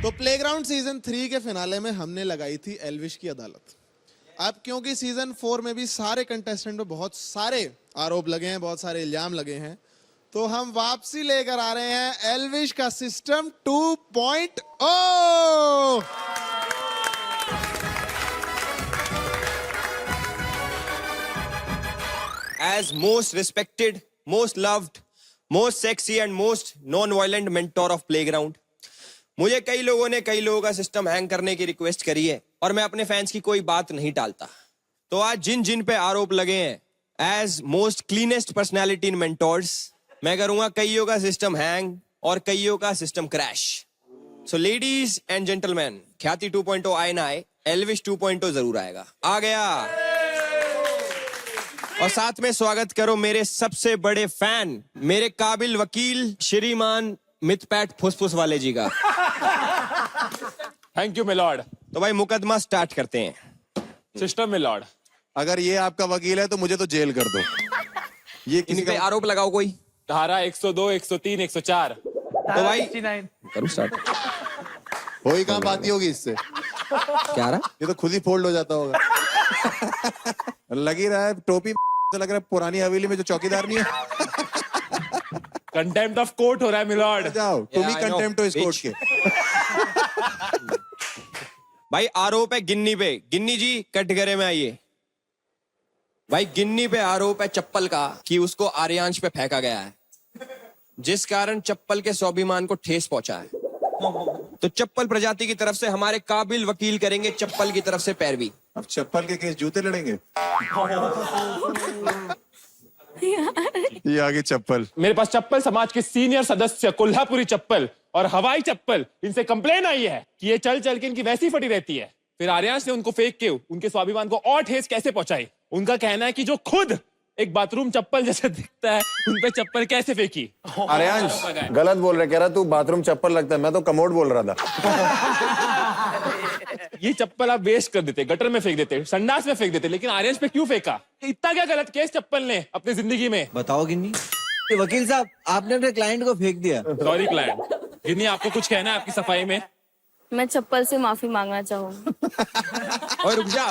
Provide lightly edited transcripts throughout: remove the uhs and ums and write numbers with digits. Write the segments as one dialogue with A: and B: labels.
A: तो playground season 3 के finale में हमने लगाई थी एल्विश की अदालत। अब क्योंकि सीजन 4 में भी सारे कंटेस्टेंट पे बहुत सारे आरोप लगे हैं, बहुत सारे इल्जाम लगे हैं, तो हम वापसी लेकर आ रहे हैं एल्विश का system 2.0।
B: As most respected, most loved, most sexy and most non-violent mentor of playground, मुझे कई लोगों का सिस्टम हैंग करने की रिक्वेस्ट करी है और मैं अपने फैंस की कोई बात नहीं टालता। तो आज जिन जिन पे आरोप लगे हैं, as most cleanest personality in mentors, मैं करूंगा कईयों का सिस्टम हैंग और कईयों का system crash. So ladies and gentleman, Khyati 2.0 आए ना आए, एल्विश 2.0 जरूर आएगा। आ गया। और साथ में स्वागत करो मेरे सबसे बड़े फैन, मेरे काबिल वकील श्रीमान मितपैट फुसफुस वाले जी का।
C: Thank you milord.
B: तो भाई मुकदमा स्टार्ट करते हैं।
C: System milord.
D: अगर ये आपका वकील है तो मुझे तो जेल कर दो। ये किसी
B: इन पे
D: का
B: आरोप लगाओ कोई।
C: धारा 102, 103, 104।
B: तो भाई करूं स्टार्ट।
D: हो ही कहाँ पाती होगी इससे।
B: क्या रहा?
D: ये तो खुद ही फोल्ड हो जाता होगा। लग ही रहा है टोपी तो लग रहा है पुरानी हवेली में जो चौकीदार नहीं है।
C: कंटेम्प्ट ऑफ कोर्ट हो रहा है मिलॉर्ड।
D: जाओ तुम ही
B: I know,
D: कंटेम्प्ट हो इस कोर्ट
B: bitch.
D: के।
B: भाई आरोप है गिन्नी पे। गिन्नी जी कटघरे में आइए। भाई गिन्नी पे आरोप है चप्पल का कि उसको आर्यांश पे फेंका गया है, जिस कारण चप्पल के स्वाभिमान को ठेस पहुंचा है। तो चप्पल प्रजाति की तरफ से हमारे काबिल वकील करेंगे चप्पल की तरफ से पैरवी।
D: अब चप्पल के केस जूते लड़ेंगे। ये आगे चप्पल।
C: मेरे पास चप्पल समाज के सीनियर सदस्य कोल्हापुरी चप्पल और हवाई चप्पल, इनसे कंप्लेन आई है कि ये चल चल के इनकी वैसी फटी रहती है। फिर आर्यांश ने उनको फेंक के उनके स्वाभिमान को और ठेस कैसे पहुंचाई। उनका कहना है कि जो खुद एक बाथरूम चप्पल जैसा दिखता है, उन पे चप्पल कैसे फेंकी।
E: आर्यांश गलत बोल रहे, कह रहा तू बाथरूम चप्पल लगता है, मैं तो कमोड बोल रहा था।
C: ये चप्पल आप वेस्ट कर देते, गटर में फेंक देते, संडास में फेंक देते, लेकिन आर्यांश पे क्यों फेंका? इतना क्या गलत केस चप्पल ने अपनी जिंदगी में?
F: बताओ गिन्नी। वकील साहब, आपने अपने क्लाइंट को फेंक दिया।
C: Sorry client. गिन्नी, आपको कुछ कहना है आपकी सफाई में?
G: मैं चप्पल से माफी मांगना चाहूंगी।
B: और रुक जा।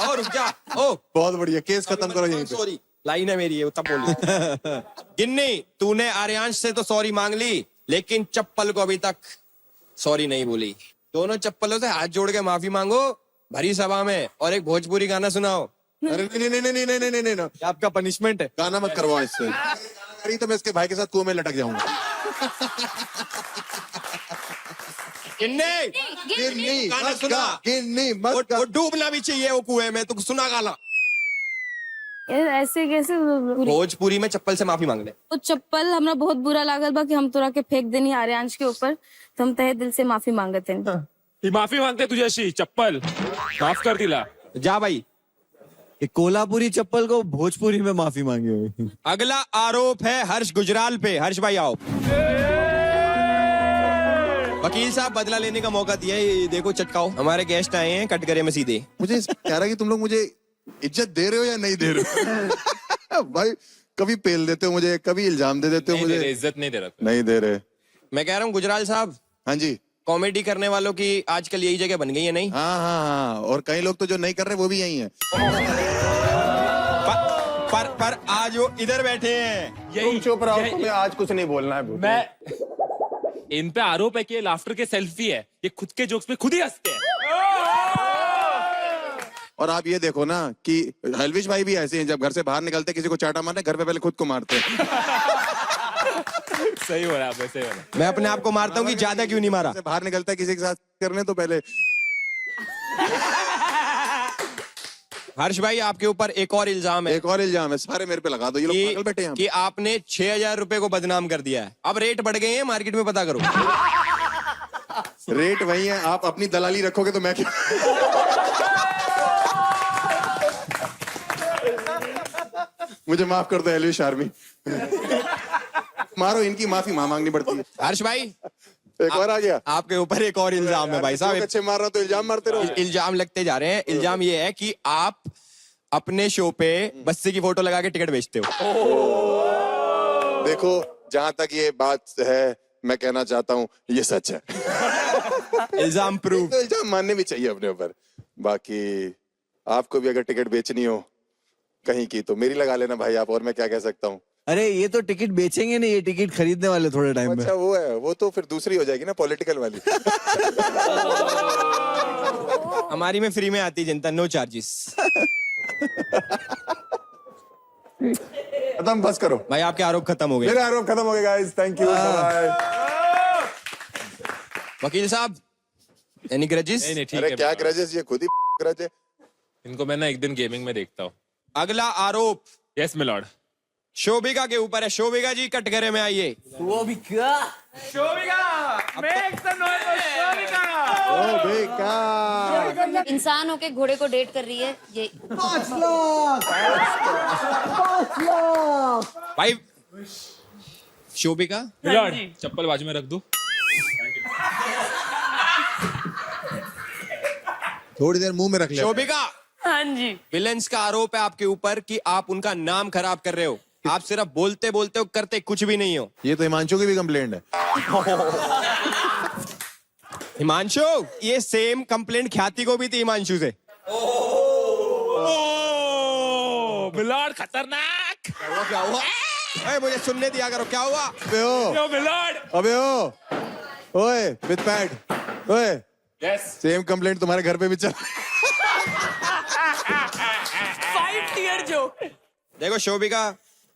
B: ओ
D: बहुत बढ़िया, केस खत्म करो यहीं पे।
B: सॉरी, लाइन है मेरी, ये तब बोली। गिन्नी, तूने आर्यांश से तो सॉरी मांग ली, लेकिन चप्पल को अभी तक सॉरी नहीं बोली। दोनों चप्पलों से हाथ जोड़ के माफी मांगो भरी सभा में और एक भोजपुरी गाना सुनाओ।
D: अरे नहीं,
B: आपका पनिशमेंट है।
D: गाना मत करवाओ इससे। अरे तो मैं इसके भाई के साथ कुएं में लटक जाऊंगा।
B: गिन्नी, गाना सुना।
D: गिन्नी मत
B: वो
D: गा।
B: डूबना भी चाहिए वो कुएं में, तू सुना गाना।
G: ऐसे कैसे?
B: भोजपुरी में चप्पल से माफी मांग ले।
G: वो चप्पल हमरा बहुत बुरा लागल बा कि हम तोरा के फेंक देनी आर्यांश के ऊपर, तो हम तहे दिल से माफी मांगते हैं।
C: ही माफी मांगते तुझे अशी चप्पल माफ कर दिला।
B: जा भाई।
F: कोल्हापुरी चप्पल को भोजपुरी में माफी मांगी हुई।
B: अगला आरोप है हर्ष गुजराल पे। हर्ष भाई आओ। वकील साहब बदला लेने का मौका दिया है, ये देखो चटकाओ। हमारे गेस्ट आए हैं कटघरे में सीधे।
D: मुझे कह रहा कि तुम लोग मुझे इज्जत दे रहे हो या नहीं दे रहे हो। भाई कभी पेल देते हो मुझे, कभी इल्जाम दे देते हो मुझे।
C: इज्जत नहीं दे रहा।
D: नहीं दे रहे।
B: मैं कह रहा हूँ गुजराल साहब,
D: हाँ जी।
B: कॉमेडी करने वालों की आजकल यही जगह बन गई है, नहीं?
D: हाँ, और कई लोग तो जो नहीं कर रहे वो भी यही हैं।
B: पर आज वो इधर बैठे हैं।
E: तुम चुप रहो, तुम्हें आज कुछ नहीं बोलना है।
C: मैं इन पे आरोप है कि ये लाफ्टर के सेल्फी है, ये खुद के जोक्स पे खुद ही हंसते हैं।
D: और आप ये देखो ना कि एल्विश भाई भी ऐसे हैं, जब घर से बाहर निकलते किसी को चाटा मारने, घर पे पहले खुद को मारते हैं।
C: सही हो रहा है, सही हो रहा है।
B: मैं अपने आप को मारता हूँ कि ज्यादा क्यों नहीं मारा।
D: से बाहर निकलता है किसी के साथ करने तो पहले।
B: हर्ष भाई, आपके ऊपर एक और इल्जाम है।
D: एक और इल्जाम है, सारे मेरे पे लगा दो। ये लोग पागल बैठे हैं।
B: कि आपने 6,000 रुपए को बदनाम कर दिया है। अब रेट बढ़ गए हैं मार्केट में, पता करो।
D: रेट वही है, आप अपनी दलाली रखोगे तो मैं क्या। मुझे माफ कर दो एल्विश आर्मी। मारो, इनकी माफी मांगनी पड़ती है।
B: हर्ष भाई,
D: एक और आ गया
B: आपके ऊपर एक और इल्जाम है भाई साहब।
D: अच्छे मार रहा तो इल्जाम मारते रहो।
B: इल्जाम लगते जा रहे हैं। इल्जाम ये है कि आप अपने शो पे बस्सी की फोटो लगा के टिकट बेचते हो।
D: देखो, जहां तक ये बात है, मैं कहना चाहता हूँ ये सच है।
B: इल्जाम प्रूव।
D: तो इल्जाम मानने भी चाहिए अपने ऊपर। बाकी आपको भी अगर टिकट बेचनी हो कहीं की तो मेरी लगा लेना भाई आप, और मैं क्या कह सकता हूँ।
F: अरे ये तो टिकट बेचेंगे नहीं, ये टिकट खरीदने वाले थोड़े टाइम में।
D: अच्छा वो है, वो तो फिर दूसरी हो जाएगी ना, पॉलिटिकल वाली।
B: हमारी में फ्री में आती जनता, नो चार्जेस।
D: खत्म, बस करो
B: भाई आपके आरोप खत्म हो गए।
D: मेरे आरोप खत्म हो गए गाइस, थैंक यू, बाय।
B: वकील साहब, एनी ग्रजेस?
C: नहीं नहीं ठीक
D: अरे
C: है।
D: क्या ग्रजेस, ये खुद ही ग्रज है।
C: इनको मैं ना एक दिन गेमिंग में देखता हूँ।
B: अगला आरोप
C: यस मिलॉर्ड।
B: शोभिका के ऊपर है। शोभिका जी कटघरे में आइए।
F: वो भी क्या?
H: इंसान होके घोड़े को डेट कर रही है ये।
F: 5 लाख।
B: भाई शोभिका,
C: मिलॉर्ड चप्पल बाजू में रख दो।
D: थोड़ी देर मुंह में रख ले।
B: शोभिका,
H: हाँ जी।
B: विलेंस का आरोप है आपके ऊपर कि आप उनका नाम खराब कर रहे हो। आप सिर्फ बोलते बोलते हो, करते कुछ भी नहीं हो।
D: ये तो हिमांशु की भी कंप्लेंट है।
B: हिमांशु, ये सेम कंप्लेंट ख्याति को भी थी हिमांशु से।
C: मिलॉर्ड खतरनाक।
B: क्या हुआ? अरे मुझे सुनने दिया करो, क्या हुआ?
C: यो मिलॉर्ड।
D: अबे ओ, ओए विद पैड, ओए
C: यस।
D: सेम कंप्लेंट तुम्हारे घर पे भी चल।
H: 5 टीयर जोक।
B: देखो शोभिका,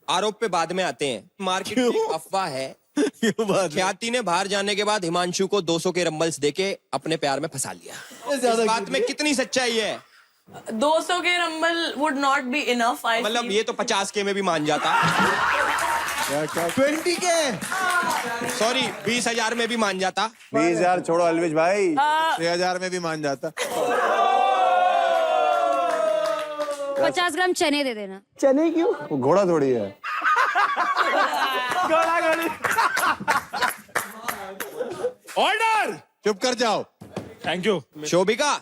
B: आरोप पे बाद में आते हैं। मार्केट में एक अफवाह है, ख्याति ने बाहर जाने के बाद हिमांशु को 200 के रंबल्स देके अपने प्यार में फंसा लिया। इस बात में कितनी सच्चाई है?
H: 200 के rumble would not be enough.
B: मतलब ये तो 50 के में भी मान जाता।
F: 20 के।
B: सॉरी, 20,000 में भी मान जाता।
E: 20,000 छोड़ो अलविज भाई,
D: 6,000 में भी मान जाता।
H: 50 ग्राम चने दे देना।
F: चने क्यों?
E: वो घोड़ा थोड़ी है।
C: ऑर्डर।
D: चुप कर जाओ।
C: Thank you.
B: शोभिका,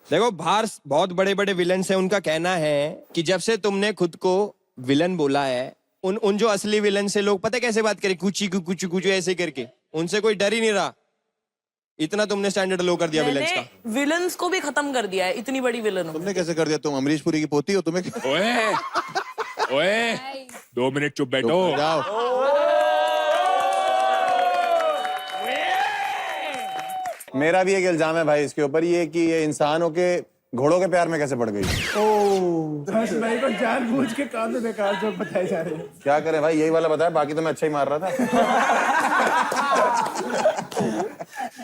B: देखो बाहर बहुत बड़े बड़े विलन हैं, उनका कहना है कि जब से तुमने खुद को विलन बोला है, उन जो असली विलन से लोग पता कैसे बात करें, कुची कुचू कुचू ऐसे करके, उनसे कोई डर ही नहीं रहा। इतना तुमने स्टैंडर्ड लो कर दिया विलन्स का।
H: विलन्स को भी खत्म कर दिया है, इतनी बड़ी विलन।
D: तुमने कैसे कर दिया? तुम अमरीश पुरी की पोती हो, तुम्हें
C: ओए ओए 2 मिनट चुप बैठो।
D: जाओ।
E: मेरा भी एक इल्जाम है भाई इसके ऊपर, ये कि ये इंसान होके घोड़ों के प्यार में कैसे पड़ गई।
I: भाई को जानबूझ के कान में बेकार जोक बताए जा रहे हैं।
E: क्या करें भाई, यही वाला बताया, बाकी तो मैं अच्छा ही मार रहा था।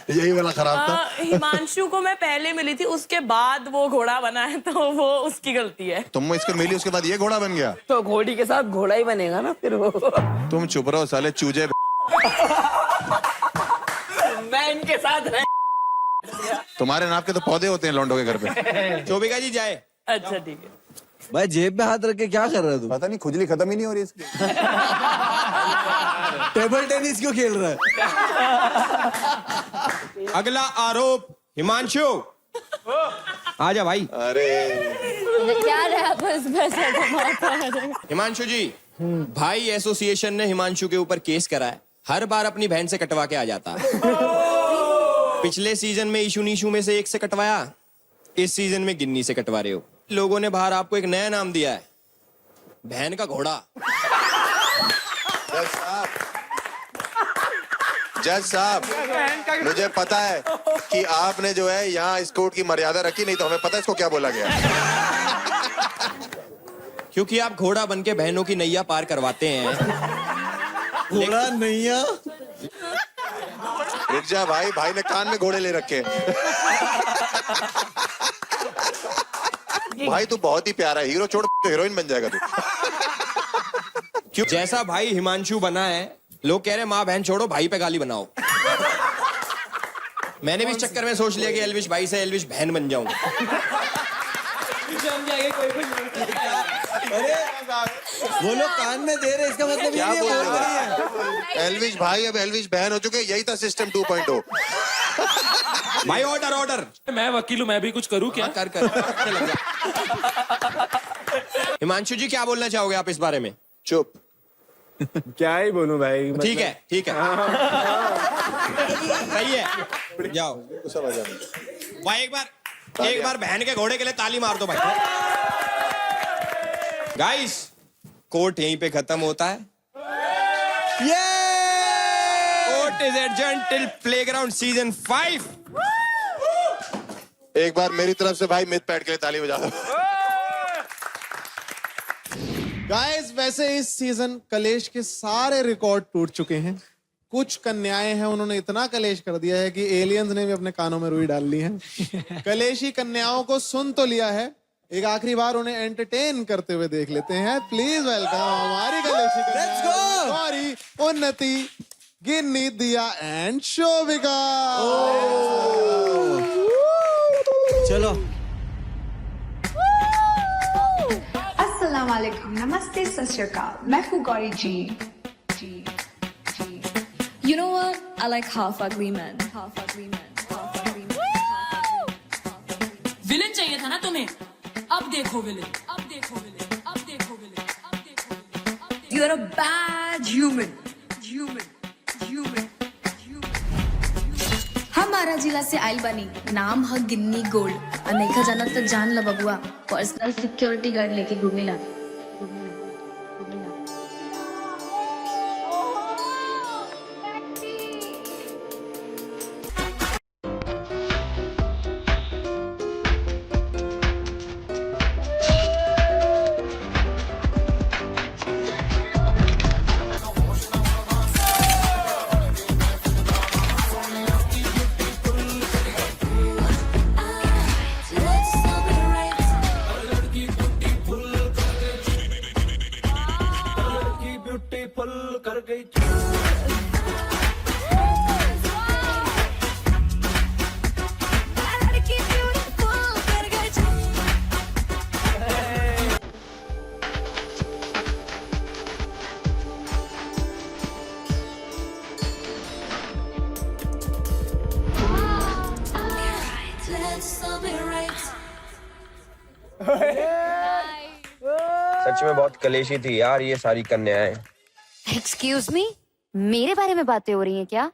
D: यही वाला खराब था।
H: हिमांशु को मैं पहले मिली थी, उसके बाद वो घोड़ा बना है, तो वो उसकी गलती है।
D: तुम इसको मिली, उसके बाद ये घोड़ा बन गया।
I: तो घोड़ी के साथ घोड़ा ही बनेगा ना फिर वो।
D: तुम चुप रहो साले चूजे।
I: मैं इनके साथ रह।
D: तुम्हारे नाप के तो पौधे होते हैं लौंडों के घर पे।
B: शोभिका जी जाए।
H: अच्छा ठीक है।
F: भाई जेब में हाथ रख के क्या कर रहा है तू?
E: पता नहीं खुजली खत्म ही नहीं हो रही इसकी।
F: टेबल टेनिस क्यों खेल रहा है?
B: अगला आरोप हिमांशु, आजा भाई।
D: अरे
H: क्या रहा बस पैसा कमाता है।
B: हिमांशु जी, भाई एसोसिएशन ने हिमांशु के ऊपर केस करा है। हर बार अपनी बहन से कटवा के आ जाता है। पिछले सीजन में ईशू नीशू में से एक से कटवाया, इस सीजन में गिन्नी से कटवा रहे हो। लोगों ने बाहर आपको एक नया नाम दिया है, बहन का घोड़ा।
D: जज साहब, मुझे पता है कि आपने जो है यहाँ इस कोर्ट की मर्यादा रखी, नहीं तो हमें पता है इसको क्या बोला गया।
B: क्योंकि आप घोड़ा बन के बहनों की नैया पार करवाते हैं।
F: घोड़ा नैया।
D: रुक जा भाई, भाई ने कान में घोड़े ले रखे। भाई तू बहुत ही प्यारा है, हीरो छोड़ तो हीरोइन बन जाएगा तू।
B: क्यों? जैसा भाई हिमांशु बना है, लोग कह रहे हैं माँ बहन छोड़ो, भाई पे गाली बनाओ। मैंने भी इस चक्कर में सोच लिया कि एल्विश भाई से एल्विश बहन बन जाऊं।
F: वो लोग कान में दे रहे, इसका मतलब
D: क्या
F: ये
D: बोल
F: बोल रही है।
D: रहे? एल्विश भाई अब एल्विश बहन हो चुके, यही था सिस्टम 2.0।
B: भाई ऑर्डर ऑर्डर।
C: मैं वकील हूँ, मैं भी कुछ करूँ क्या?
B: कर अच्छे लग रहा। हिमांशु जी क्या बोलना चाहोगे आप इस बारे में?
D: चुप।
E: क्या ही बोलूं भाई,
B: ठीक है ठीक है, सही है, जाओ भाई। एक बार बहन के घोड़े के लिए ताली मार दो भाई। गाइस, कोर्ट यहीं पे खत्म होता है। Court is adjourned till playground season 5।
D: एक बार मेरी तरफ से भाई मिथ पैड के लिए ताली बजा दो।
A: गाइस, वैसे इस सीजन कलेश के सारे रिकॉर्ड टूट चुके हैं। कुछ कन्याएं हैं, उन्होंने इतना कलेश कर दिया है कि एलियंस ने भी अपने कानों में रुई डाल ली है। कलेशी कन्याओं को सुन तो लिया है, एक आखिरी बार उन्हें एंटरटेन करते हुए देख लेते हैं। प्लीज वेलकम हमारी कलेशी कन्याएं गौरी, उन्नति, गिन्नी, दिया एंड शोभिका।
F: चलो
J: अस्सलाम वालेकुम, नमस्ते, सत श्री अकाल, मैं हूँ गौरी जी।
G: You know what? I like half ugly men.
H: Villain चाहिए था ना तुम्हें, अब देखो villain.
J: You are a bad human.
G: हमारा जिला से आइल बनी, नाम है गिन्नी गोल्ड। अनेका जाना तो जान ला बबुआ, पर्सनल सिक्योरिटी गार्ड लेके घूमेला।
B: सच में बहुत कलेशी थी यार ये सारी कन्याएं।
K: एक्सक्यूज मी, मेरे बारे में बातें हो रही हैं क्या?